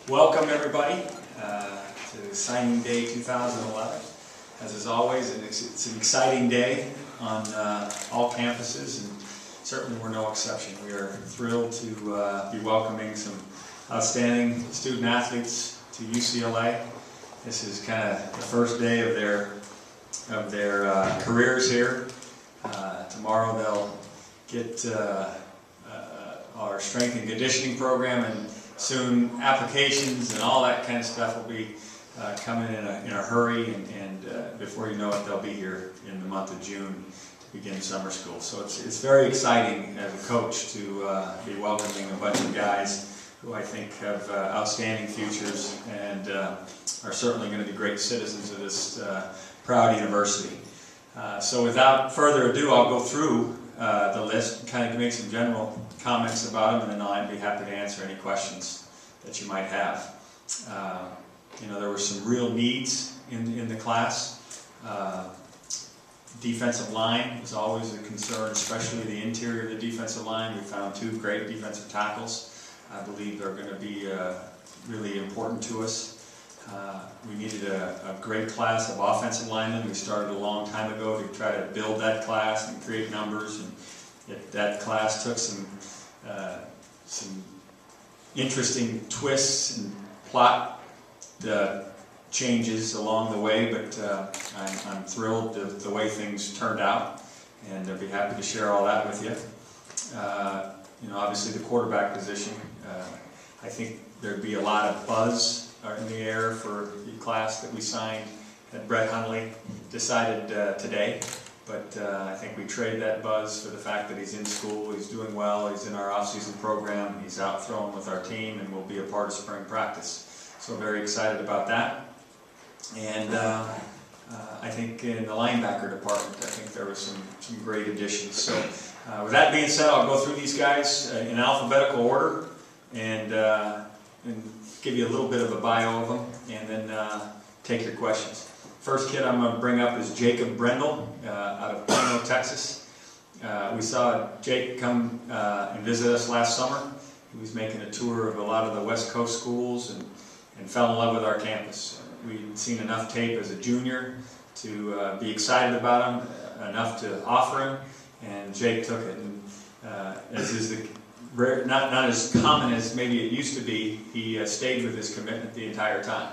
Welcome everybody to signing day 2011. As is always, it's an exciting day on all campuses, and certainly we're no exception. We are thrilled to be welcoming some outstanding student athletes to UCLA. This is kind of the first day of their careers here. Tomorrow they'll get our strength and conditioning program, and soon applications and all that kind of stuff will be coming in a hurry, and before you know it, they'll be here in the month of June to begin summer school. So it's very exciting as a coach to be welcoming a bunch of guys who I think have outstanding futures and are certainly going to be great citizens of this proud university. So without further ado, I'll go through the list and kind of make some general comments about them, and then I'd be happy to answer any questions that you might have. There were some real needs in the class. Defensive line was always a concern, especially the interior of the defensive line. We found two great defensive tackles. I believe they're going to be really important to us. We needed a great class of offensive linemen. We started a long time ago to try to build that class and create numbers, and that class took some interesting twists and plot changes along the way, but I'm thrilled the way things turned out, and I'd be happy to share all that with you. Obviously the quarterback position, I think there'd be a lot of buzz in the air for the class that we signed that Brett Hundley decided today, but I think we trade that buzz for the fact that he's in school, he's doing well, he's in our off-season program, he's out throwing with our team, and will be a part of spring practice. So very excited about that. And I think in the linebacker department, I think there were some great additions. So with that being said, I'll go through these guys in alphabetical order and give you a little bit of a bio of them, and then take your questions. First kid I'm going to bring up is Jacob Brendel out of Plano, Texas. We saw Jake come and visit us last summer. He was making a tour of a lot of the West Coast schools and fell in love with our campus. We'd seen enough tape as a junior to be excited about him, enough to offer him, and Jake took it. And as is not as common as maybe it used to be, he stayed with his commitment the entire time.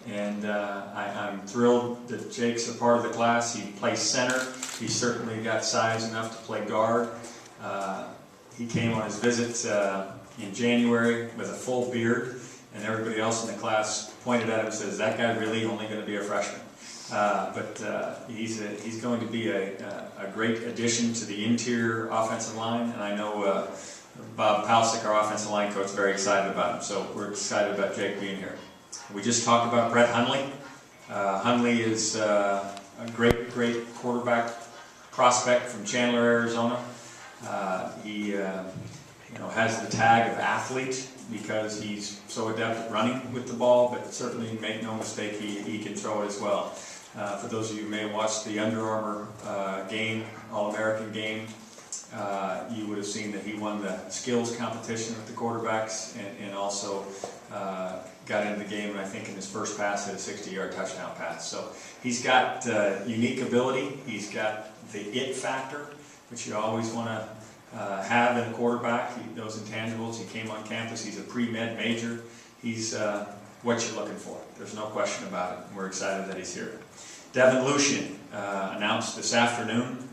And I'm thrilled that Jake's a part of the class. He plays center. He's certainly got size enough to play guard. He came on his visit in January with a full beard, and everybody else in the class pointed at him and says, "That guy really only going to be a freshman." But he's going to be a great addition to the interior offensive line, and I know Bob Palsick, our offensive line coach, is very excited about him. So we're excited about Jake being here. We just talked about Brett Hundley. Hundley is a great quarterback prospect from Chandler, Arizona. He has the tag of athlete because he's so adept at running with the ball, but certainly make no mistake, he can throw it as well. For those of you who may have watched the Under Armour game, All-American game, you would have seen that he won the skills competition with the quarterbacks, and also got into the game, and I think in his first pass had a 60-yard touchdown pass. So he's got unique ability. He's got the it factor, which you always want to have in a quarterback. Those intangibles. He came on campus. He's a pre-med major. He's what you're looking for. There's no question about it. We're excited that he's here. Devin Lucian announced this afternoon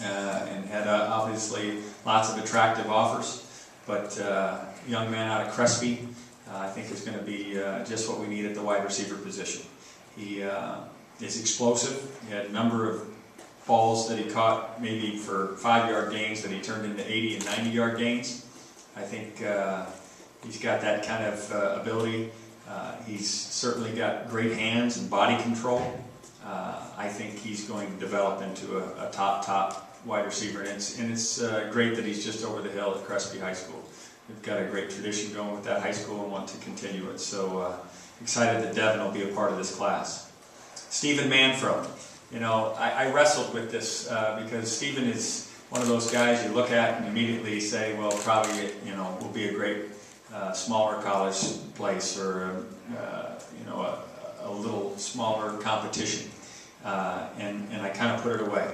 and had obviously lots of attractive offers, but young man out of Crespi, I think is going to be just what we need at the wide receiver position. He is explosive. He had a number of balls that he caught maybe for 5-yard gains that he turned into 80 and 90-yard gains. I think he's got that kind of ability. He's certainly got great hands and body control. I think he's going to develop into a top wide receiver, and it's great that he's just over the hill at Crespi High School. We've got a great tradition going with that high school and want to continue it. So excited that Devin will be a part of this class. Stephen Manfro. I wrestled with this because Stephen is one of those guys you look at and immediately say, well, probably will be a great smaller college place or you know, a little smaller competition, and I kind of put it away.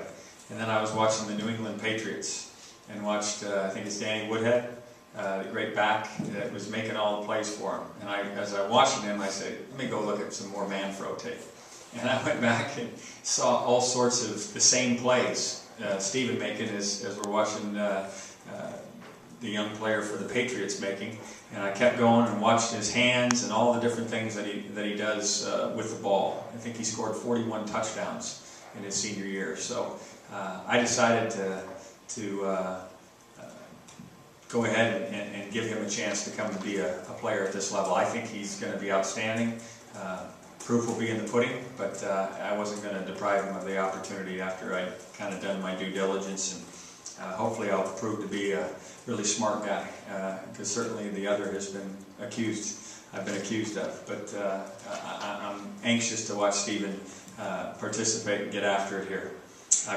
And then I was watching the New England Patriots and watched, I think it's Danny Woodhead, the great back that was making all the plays for him. And as I watched him, I said, let me go look at some more man-throw tape. And I went back and saw all sorts of the same plays Stephen making as we're watching the young player for the Patriots making. And I kept going and watched his hands and all the different things that he does with the ball. I think he scored 41 touchdowns in his senior year. So I decided to go ahead and give him a chance to come and be a player at this level. I think he's going to be outstanding. Proof will be in the pudding, but I wasn't going to deprive him of the opportunity after I'd kind of done my due diligence, and hopefully I'll prove to be a really smart guy, because certainly the other has been I've been accused of, but I'm anxious to watch Stephen participate and get after it here.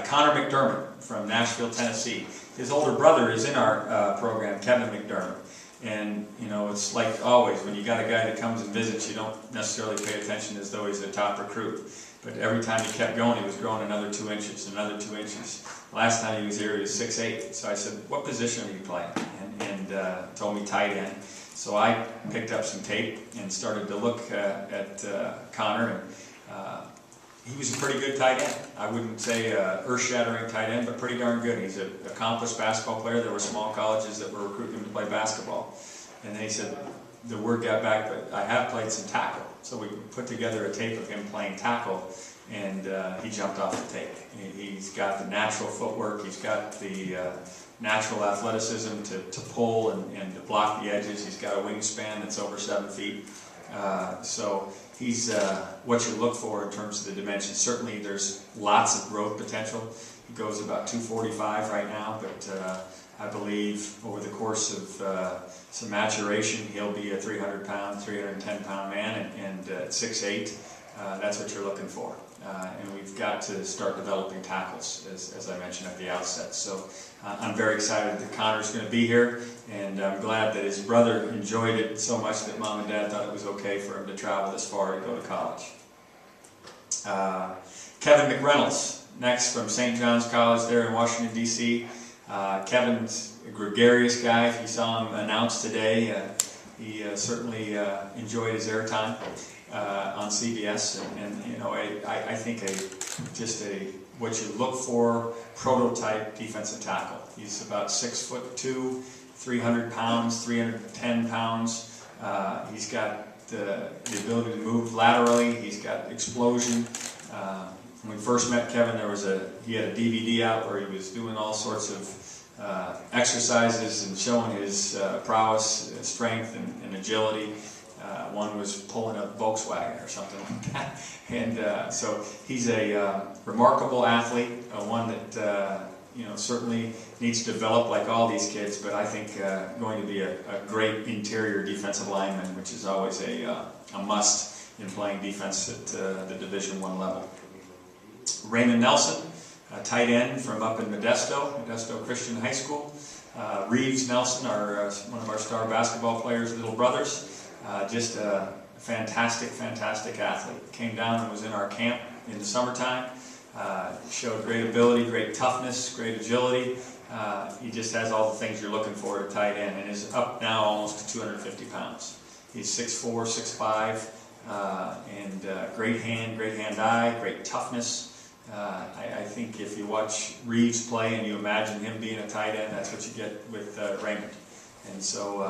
Connor McDermott from Nashville, Tennessee. His older brother is in our program, Kevin McDermott. And, you know, it's like always, when you got a guy that comes and visits, you don't necessarily pay attention as though he's a top recruit. But every time he kept going, he was growing another 2 inches, another 2 inches. Last time he was here, he was 6'8". So I said, what position are you playing? And told me tight end. So I picked up some tape and started to look at Connor, and he was a pretty good tight end. I wouldn't say earth-shattering tight end, but pretty darn good. He's an accomplished basketball player. There were small colleges that were recruiting him to play basketball. And then he said, the word got back, but I have played some tackle. So we put together a tape of him playing tackle, and he jumped off the tape. He's got the natural footwork. He's got the natural athleticism to pull and to block the edges. He's got a wingspan that's over 7 feet. So he's what you look for in terms of the dimensions. Certainly there's lots of growth potential. He goes about 245 right now, but I believe over the course of some maturation, he'll be a 300-pound, 310-pound man, and at 6'8", that's what you're looking for. And we've got to start developing tackles, as I mentioned at the outset. So I'm very excited that Connor's going to be here, and I'm glad that his brother enjoyed it so much that Mom and Dad thought it was okay for him to travel this far to go to college. Kevin McReynolds, next from St. John's College there in Washington, D.C. Kevin's a gregarious guy. If you saw him announced today, he certainly enjoyed his airtime on CBS, and you know, I think what you look for, prototype defensive tackle. He's about 6'2", 300 pounds, 310 pounds. He's got the ability to move laterally. He's got explosion. When we first met Kevin, he had a DVD out where he was doing all sorts of exercises and showing his prowess, strength, and agility. One was pulling a Volkswagen or something like that. And so he's a remarkable athlete, one that you know, certainly needs to develop like all these kids, but I think going to be a great interior defensive lineman, which is always a must in playing defense at the Division I level. Raymond Nelson, a tight end from up in Modesto Christian High School. Reeves Nelson, one of our star basketball players' little brothers. Just a fantastic athlete. Came down and was in our camp in the summertime. Showed great ability, great toughness, great agility. He just has all the things you're looking for at a tight end, and is up now almost to 250 pounds. He's 6'4", 6'5", and great hand-eye, great toughness. I think if you watch Reeves play and you imagine him being a tight end, that's what you get with Raymond. And so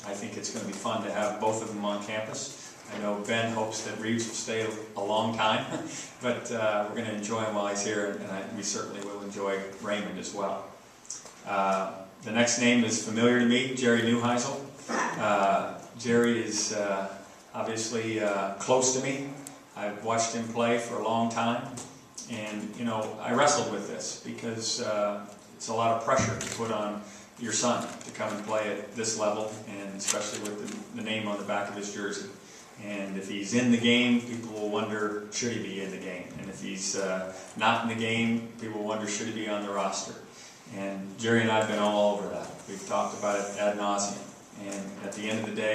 I think it's going to be fun to have both of them on campus. I know Ben hopes that Reeves will stay a long time, but we're going to enjoy him while he's here, and we certainly will enjoy Raymond as well. The next name is familiar to me, Jerry Neuheisel. Jerry is obviously close to me. I've watched him play for a long time, and you know, I wrestled with this because it's a lot of pressure to put on your son to come and play at this level, and especially with the name on the back of his jersey. And if he's in the game, people will wonder, should he be in the game? And if he's not in the game, people will wonder, should he be on the roster? And Jerry and I have been all over that. We've talked about it ad nauseum. And at the end of the day,